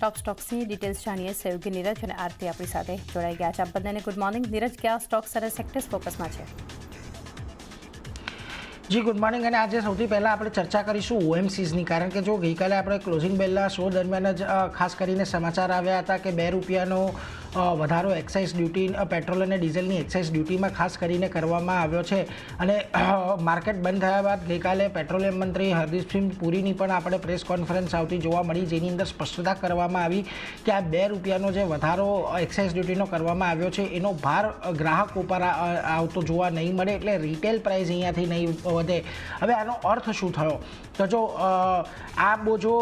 ટોપ સ્ટોક્સની details જાણીએ. સહયોગી નીરજ અને આરતી આપણી સાથે જોડાઈ ગયા છે. આપ બંનેને ગુડ મોર્નિંગ. નીરજ, કયા સ્ટોક્સ અને સેક્ટર્સ ફોકસમાં છે? જી ગુડ મોર્નિંગ. અને આજે સૌથી પહેલાં આપણે ચર્ચા કરીશું ઓએમસીઝની, કારણ કે જો ગઈકાલે આપણે ક્લોઝિંગ બેલના શો દરમિયાન જ ખાસ કરીને સમાચાર આવ્યા હતા કે ₹2 વધારો એક્સાઇઝ ડ્યુટી પેટ્રોલ અને ડીઝલની એક્સાઇઝ ડ્યુટીમાં ખાસ કરીને કરવામાં આવ્યો છે. અને માર્કેટ બંધ થયા બાદ ગઈકાલે પેટ્રોલિયમ મંત્રી હરદીપસિંહ પુરીની પણ આપણે પ્રેસ કોન્ફરન્સ આવતી જોવા મળી, જેની અંદર સ્પષ્ટતા કરવામાં આવી કે આ ₹2 જે વધારો એક્સાઇઝ ડ્યુટીનો કરવામાં આવ્યો છે એનો ભાર ગ્રાહકો પર આવતો જોવા નહીં મળે, એટલે રિટેલ પ્રાઇસ અહીંયાથી નહીં વધે. હવે આનો અર્થ શું થયો? તો જો આ બોજો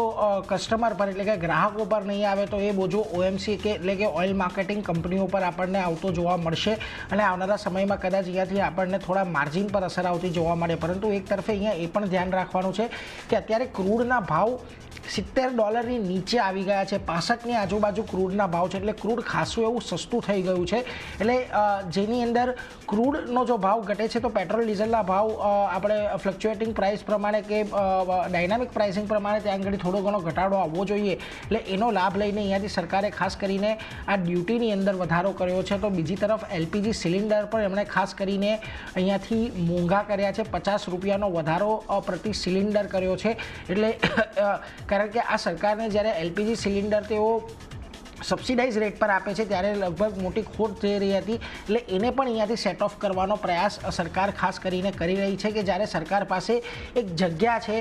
કસ્ટમર પર એટલે કે ગ્રાહકો પર નહીં આવે તો એ બોજો ઓએમસી કે એટલે કે ઓઇલ માર્કેટિંગ કંપનીઓ પર આપણને આવતો જોવા મળશે. અને આવનારા સમયમાં કદાચ અહીંયાથી આપણને થોડા માર્જિન પર અસર આવતી જોવા મળે. પરંતુ એક તરફે અહીંયા એ પણ ધ્યાન રાખવાનું છે કે અત્યારે ક્રૂડના ભાવ $70 નીચે આવી ગયા છે. 65ની આજુબાજુ ક્રૂડના ભાવ છે, એટલે ક્રૂડ ખાસું એવું સસ્તું થઈ ગયું છે. એટલે જેની અંદર ક્રૂડનો જો ભાવ ઘટે છે તો પેટ્રોલ ડીઝલના ભાવ આપણે ફ્લક્ચ્યુએટિંગ પ્રાઇસ પ્રમાણે કે ડાયનામિક પ્રાઇસિંગ પ્રમાણે ત્યાં આગળ થોડો ઘણો ઘટાડો આવવો જોઈએ. એટલે એનો લાભ લઈને અહીંયાથી સરકારે ખાસ કરીને આ ડ્યુટીની અંદર વધારો કર્યો છે. તો બીજી તરફ એલપીજી સિલિન્ડર પર એમણે ખાસ કરીને અહીંયાથી મોંઘા કર્યા છે. ₹50નો વધારો પ્રતિ સિલિન્ડર કર્યો છે. એટલે કારણ કે આ સરકારને જ્યારે એલપીજી સિલિન્ડર તેઓ સબસિડાઇઝ રેટ પર આપે છે ત્યારે લગભગ મોટી ખોટ થઈ રહી હતી. એટલે એને પણ અહીંયાથી સેટ ઓફ કરવાનો પ્રયાસ સરકાર ખાસ કરીને કરી રહી છે કે જ્યારે સરકાર પાસે એક જગ્યા છે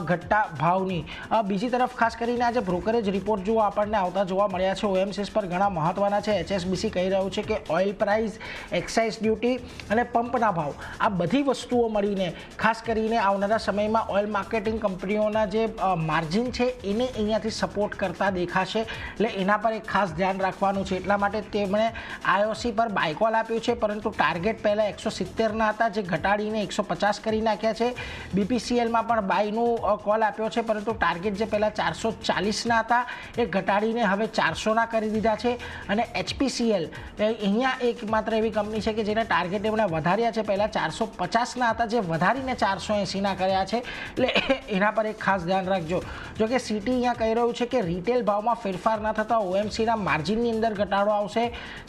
ઘટતા ભાવની. બીજી તરફ ખાસ કરીને આજે બ્રોકરેજ રિપોર્ટ જો આપણને આવતા જોવા મળ્યા છે ઓએમસીસ પર ઘણા મહત્ત્વના છે. HSBC કહી રહ્યું છે કે ઓઇલ પ્રાઇસ, એક્સાઇઝ ડ્યુટી અને પંપના ભાવ આ બધી વસ્તુઓ મળીને ખાસ કરીને આવનારા સમયમાં ઓઇલ માર્કેટિંગ કંપનીઓના જે માર્જિન છે એને અહીંયાથી સપોર્ટ કરતા દેખાશે. એટલે એના પર ખાસ ધ્યાન રાખવાનું છે. એટલા માટે તેમણે આઈઓસી પર બાયકોલ આપ્યું છે, પરંતુ ટાર્ગેટ પહેલાં 170ના હતા જે ઘટાડીને 150 કરી નાખ્યા છે. BPCLમાં પણ બાયનું કોલ આપ્યો છે, પરંતુ ટાર્ગેટ જે પહેલાં 440ના હતા એ ઘટાડીને હવે 400ના કરી દીધા છે. અને HPCL અહીંયા એકમાત્ર એવી કંપની છે કે જેને ટાર્ગેટ એમણે વધાર્યા છે. પહેલાં 450ના હતા જે વધારીને 480ના કર્યા છે. એટલે એના પર એક ખાસ ધ્યાન રાખજો. જોકે સિટી અહીંયા કહી રહ્યું છે કે રિટેલ ભાવમાં ફેરફાર ન થતા ઓએમસીના માર્જિનની અંદર ઘટાડો આવશે.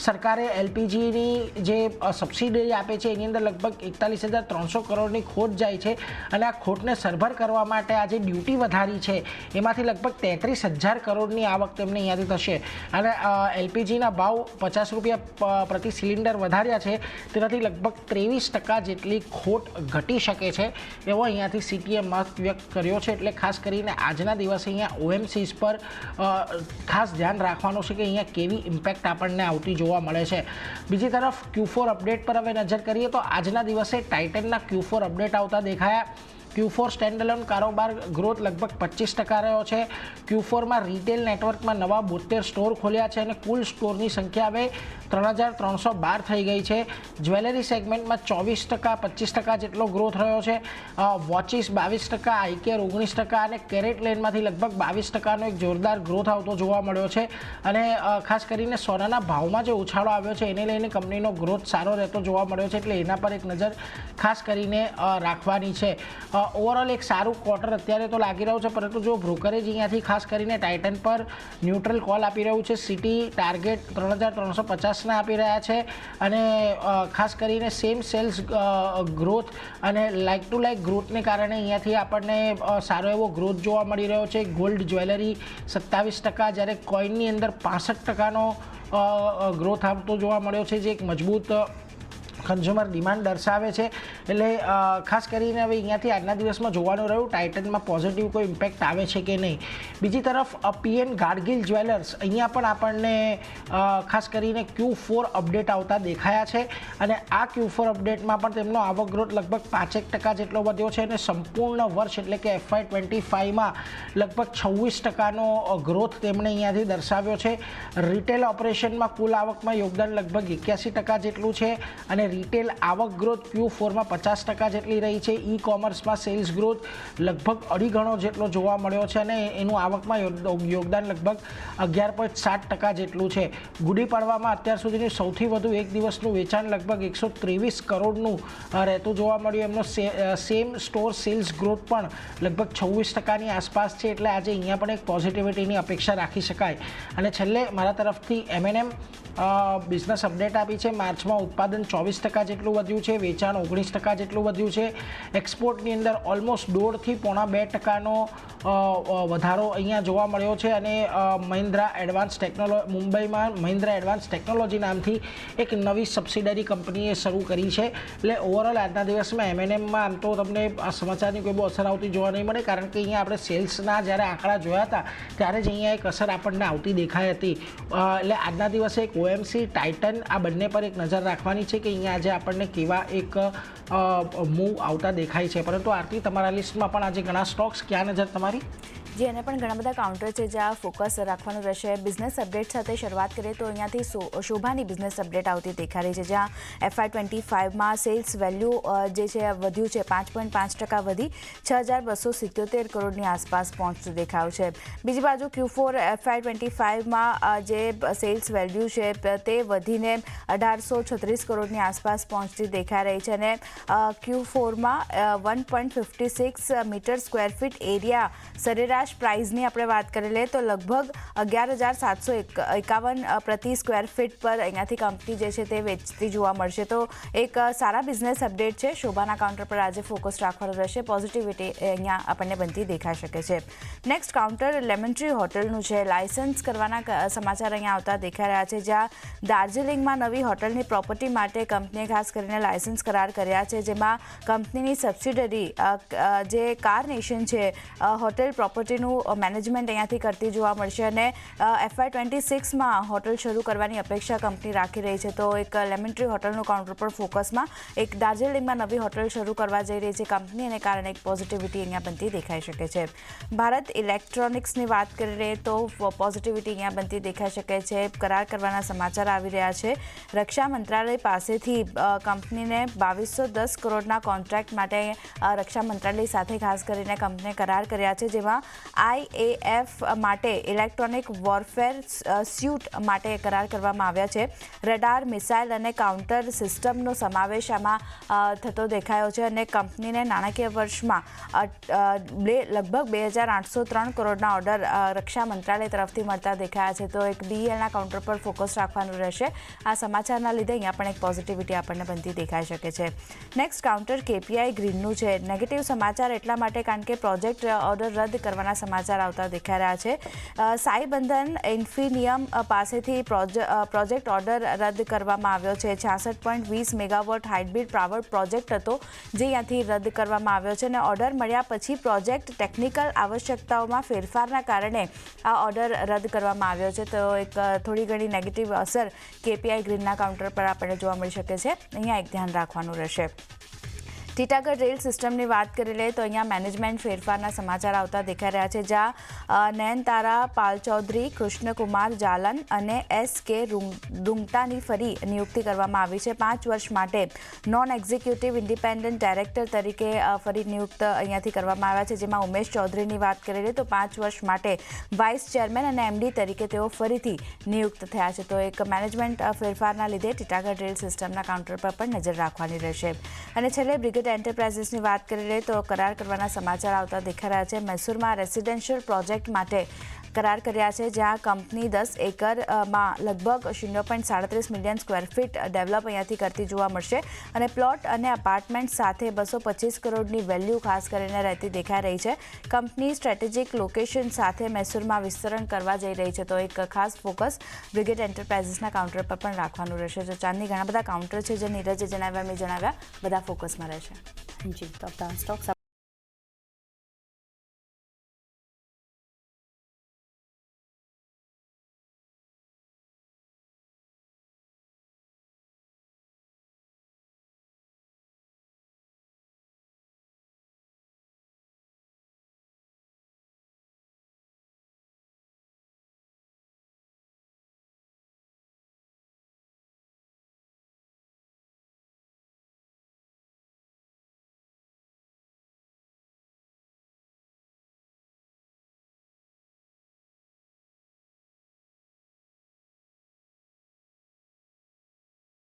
સરકારે એલપીજીની જે સબસિડી આપે છે એની અંદર લગભગ 41,300 કરોડની ખોટ જાય છે. અને આ ખોટને સરભર કરવા માટે આ જે ડ્યુટી વધારી છે એમાંથી લગભગ 33,000 કરોડની આવક તેમને અહીંયાથી થશે. અને એલપીજીના ભાવ ₹50 પ્રતિ સિલિન્ડર વધાર્યા છે તેનાથી લગભગ 23% જેટલી ખોટ ઘટી શકે છે એવો અહીંયાથી સીટીએ મત વ્યક્ત કર્યો છે. એટલે ખાસ કરીને આજના દિવસે અહીંયા ઓએમસીસ પર ખાસ ધ્યાન રાખવાનું છે કે અહીંયા કેવી ઇમ્પેક્ટ આપણને આવતી જોવા મળે છે. બીજી તરફ Q4 અપડેટ પર હવે નજર કરીએ તો આજના દિવસે ટાઇટનના Q4 અપડેટ આવતા દેખાયા. Q4 સ્ટેન્ડઅલોન કારોબાર ગ્રોથ લગભગ 25% રહ્યો છે. Q4માં રિટેલ નેટવર્કમાં નવા 72 સ્ટોર ખોલ્યા છે અને કુલ સ્ટોરની સંખ્યા હવે 3,312 થઈ ગઈ છે. જ્વેલરી સેગમેન્ટમાં 24%, 25% જેટલો ગ્રોથ રહ્યો છે. વોચિસ 22%, આઈકેર 19% અને કેરેટ લેનમાંથી લગભગ 22%નો એક જોરદાર ગ્રોથ આવતો જોવા મળ્યો છે. અને ખાસ કરીને સોનાના ભાવમાં જે ઉછાળો આવ્યો છે એને લઈને કંપનીનો ગ્રોથ સારો રહેતો જોવા મળ્યો છે. એટલે એના પર એક નજર ખાસ કરીને રાખવાની છે. ઓવરઓલ એક સારું ક્વાર્ટર અત્યારે તો લાગી રહ્યું છે, પરંતુ જો બ્રોકરેજ અહીંયાથી ખાસ કરીને ટાઇટન પર ન્યુટ્રલ કોલ આપી રહ્યું છે. સિટી ટાર્ગેટ 3,350ના આપી રહ્યા છે. અને ખાસ કરીને સેમ સેલ્સ ગ્રોથ અને લાઇક ટુ લાઇક ગ્રોથને કારણે અહીંયાથી આપણને સારો એવો ગ્રોથ જોવા મળી રહ્યો છે. ગોલ્ડ જ્વેલરી 27%, જ્યારે કોઇનની અંદર 65%નો ગ્રોથ આવતો જોવા મળ્યો છે, જે એક મજબૂત કન્ઝ્યુમર ડિમાન્ડ દર્શાવે છે. એટલે ખાસ કરીને હવે અહીંયાથી આજના દિવસમાં જોવાનું રહ્યું ટાઇટનમાં પોઝિટિવ કોઈ ઇમ્પેક્ટ આવે છે કે નહીં. બીજી તરફ PN ગાડગિલ જ્વેલર્સ અહીંયા પણ આપણને ખાસ કરીને Q4 અપડેટ આવતા દેખાયા છે. અને આ Q4 અપડેટમાં પણ તેમનો આવક ગ્રોથ લગભગ 5% જેટલો વધ્યો છે. અને સંપૂર્ણ વર્ષ એટલે કે FY25માં લગભગ 26%નો ગ્રોથ તેમણે અહીંયાથી દર્શાવ્યો છે. રિટેલ ઓપરેશનમાં કુલ આવકમાં યોગદાન લગભગ 81% જેટલું છે. અને રિટેલ આવક ગ્રોથ Q4માં 50% જેટલી રહી છે. ઈ કોમર્સમાં સેલ્સ ગ્રોથ લગભગ 2.5 ગણો જેટલો જોવા મળ્યો છે અને એનું આવકમાં યોગદાન લગભગ 11.7% જેટલું છે. ગુડી પાડવામાં અત્યાર સુધીનું સૌથી વધુ એક દિવસનું વેચાણ લગભગ 123 કરોડનું રહેતું જોવા મળ્યું. એમનો સેમ સ્ટોર સેલ્સ ગ્રોથ પણ લગભગ 26%ની આસપાસ છે. એટલે આજે અહીંયા પણ એક પોઝિટિવિટીની અપેક્ષા રાખી શકાય. અને છેલ્લે મારા તરફથી M&M બિઝનેસ અપડેટ આપી છે. માર્ચમાં ઉત્પાદન 24% જેટલું વધ્યું છે, વેચાણ 19% જેટલું વધ્યું છે. એક્સપોર્ટની અંદર ઓલમોસ્ટ 1.5 થી 1.25%નો વધારો અહીંયા જોવા મળ્યો છે. અને મહિન્દ્રા એડવાન્સ મુંબઈમાં મહિન્દ્રા એડવાન્સ ટેકનોલોજી નામથી એક નવી સબસિડરી કંપનીએ શરૂ કરી છે. એટલે ઓવરઓલ આજના દિવસમાં M&Mમાં આમ તો તમને આ સમાચારની કોઈ બહુ અસર આવતી જોવા નહીં મળે, કારણ કે અહીંયા આપણે સેલ્સના જ્યારે આંકડા જોયા હતા ત્યારે જ અહીંયા એક અસર આપણને આવતી દેખાઈ હતી. એટલે આજના દિવસે એક OMC ટાઇટન આ બંને પર એક નજર રાખવાની છે કે અહીંયા આજે આપણને કેવા એક મૂવ આવતા દેખાય છે. પરંતુ આરતી, તમારા લિસ્ટમાં પણ આજે ઘણા સ્ટોક્સ, ક્યાં નજર તમારી? જે એને પણ ઘણા બધા કાઉન્ટર છે જ્યાં ફોકસ રાખવાનું રહેશે. બિઝનેસ અપડેટ સાથે શરૂઆત કરીએ તો અહીંયાથી શોભાની બિઝનેસ અપડેટ આવતી દેખાઈ રહી છે, જ્યાં FY25માં સેલ્સ વેલ્યુ જે છે વધ્યું છે, 5.5% વધી 6,277 કરોડની આસપાસ પહોંચતું દેખાયું છે. બીજી બાજુ Q4 FY25માં જે સેલ્સ વેલ્યુ છે તે વધીને 1,836 કરોડની આસપાસ પહોંચતી દેખાઈ રહી છે. અને Q4માં 1.56 મીટર સ્ક્વેર ફીટ એરિયા સરેરાશ પ્રાઇઝની આપણે વાત કરી લઈએ તો લગભગ 11,751 પ્રતિ સ્ક્વેર ફીટ પર અહીંયાથી કંપની જે છે તે વેચતી જોવા મળશે. તો એક સારા બિઝનેસ અપડેટ છે. શોભાના કાઉન્ટર પર આજે ફોકસ રાખવાનું રહેશે. પોઝિટિવિટી અહીંયા આપણને બનતી દેખાઈ શકે છે. નેક્સ્ટ કાઉન્ટર લેમન ટ્રી હોટલનું છે. લાયસન્સ કરવાના સમાચાર અહીંયા આવતા દેખાઈ રહ્યા છે, જ્યાં દાર્જિલિંગમાં નવી હોટલની પ્રોપર્ટી માટે કંપનીએ ખાસ કરીને લાયસન્સ કરાર કર્યા છે, જેમાં કંપનીની સબસિડરી જે કાર નેશન છે હોટેલ પ્રોપર્ટીનું મેનેજમેન્ટ અહીંયાથી કરતી જોવા મળશે. અને FY26માં હોટલ શરૂ કરવાની અપેક્ષા કંપની રાખી રહી છે. તો એક લેમન ટ્રી હોટલનું કાઉન્ટર પર ફોકસમાં એક દાર્જિલિંગમાં નવી હોટલ શરૂ કરવા જઈ રહી છે કંપની, અને કારણે એક પોઝિટિવિટી અહીંયા બનતી દેખાઈ શકે છે. ભારત ઇલેક્ટ્રોનિક્સની વાત કરી રહી તો પોઝિટિવિટી અહીંયા બનતી દેખાઈ શકે છે. કરાર કરવાના સમાચાર આવી રહ્યા છે. રક્ષા મંત્રાલય પાસેથી કંપનીને 2210 કરોડના કોન્ટ્રાક્ટ માટે રક્ષા મંત્રાલય સાથે ખાસ કરીને કંપનીએ કરાર કર્યા છે, જેમાં IAF માટે ઇલેક્ટ્રોનિક વોરફેર સ્યુટ માટે કરાર કરવામાં આવ્યા છે. રડાર, મિસાઇલ અને કાઉન્ટર સિસ્ટમનો સમાવેશ આમાં થતો દેખાયો છે. અને કંપનીને નાણાકીય વર્ષમાં લગભગ 2,803 કરોડના ઓર્ડર રક્ષા મંત્રાલય તરફથી મળતા દેખાયા છે. તો એક BELના કાઉન્ટર પર ફોકસ રાખવાનું રહેશે. આ સમાચારના લીધે અહીંયા પણ એક પોઝિટિવિટી આપણને બનતી દેખાઈ શકે છે. નેક્સ્ટ કાઉન્ટર KPI ગ્રીનનું છે. નેગેટિવ સમાચાર એટલા માટે કારણ કે પ્રોજેક્ટ ઓર્ડર રદ કરવાના સમાચાર આવતા દેખાઈ રહ્યા છે. સાઈ બંધન ઇન્ફિનિયમ પાસેથી પ્રોજેક્ટ ઓર્ડર રદ કરવામાં આવ્યો છે. 66.20 મેગાવોટ હાઇબ્રિડ પાવર પ્રોજેક્ટ હતો, જે અહીંયાથી રદ કરવામાં આવ્યો છે. અને ઓર્ડર મળ્યા પછી પ્રોજેક્ટ ટેકનિકલ આવશ્યકતાઓમાં ફેરફારના કારણે આ ઓર્ડર રદ કરવામાં આવ્યો છે. તો એક થોડી ઘણી નેગેટિવ અસર KPI ગ્રીનના કાઉન્ટર પર આપણને જોવા મળી શકે છે. અહીંયા એક ધ્યાન રાખવાનું રહેશે. ટીટાગઢ રેલ સિસ્ટમની વાત કરી લઈએ તો અહીંયા મેનેજમેન્ટ ફેરફારના સમાચાર આવતા દેખાઈ રહ્યા છે, જ્યાં નયનતારા પાલચૌધરી, કૃષ્ણકુમાર જાલન અને SK રૂંગટાની ફરી નિયુક્તિ કરવામાં આવી છે. 5 વર્ષ માટે નોન એક્ઝિક્યુટિવ ઇન્ડિપેન્ડન્ટ ડાયરેક્ટર તરીકે ફરી નિયુક્ત અહીંયાથી કરવામાં આવ્યા છે, જેમાં ઉમેશ ચૌધરીની વાત કરી લઈએ તો 5 વર્ષ માટે વાઇસ ચેરમેન અને MD તરીકે તેઓ ફરીથી નિયુક્ત થયા છે. તો એક મેનેજમેન્ટ ફેરફારના લીધે ટીટાગઢ રેલ સિસ્ટમના કાઉન્ટર પર પણ નજર રાખવાની રહેશે. અને છેલ્લે બ્રિગેડ એન્ટરપ્રાઇઝિસની વાત કરી લઈએ તો કરાર કરવાના સમાચાર આવતા દેખાઈ રહ્યા છે. મૈસૂરમાં રેસિડેન્શિયલ પ્રોજેક્ટ માટે કરાર કર્યા છે, જ્યાં કંપની 10 એકરમાં લગભગ 0.37 મિલિયન સ્ક્વેર ફીટ ડેવલપ અહીંયાથી કરતી જોવા મળશે. અને પ્લોટ અને અપાર્ટમેન્ટ સાથે 225 કરોડની વેલ્યુ ખાસ કરીને રહેતી દેખાઈ રહી છે. કંપની સ્ટ્રેટેજિક લોકેશન સાથે મૈસૂરમાં વિસ્તરણ કરવા જઈ રહી છે. તો એક ખાસ ફોકસ બ્રિગેડ એન્ટરપ્રાઇઝિસના કાઉન્ટર પર પણ રાખવાનું રહેશે. જો ચાંદની ઘણા બધા કાઉન્ટર છે જે નીરજે જણાવ્યા, મેં જણાવ્યા, બધા ફોકસમાં રહેશે. જી, તો આપણા સ્ટોક્સ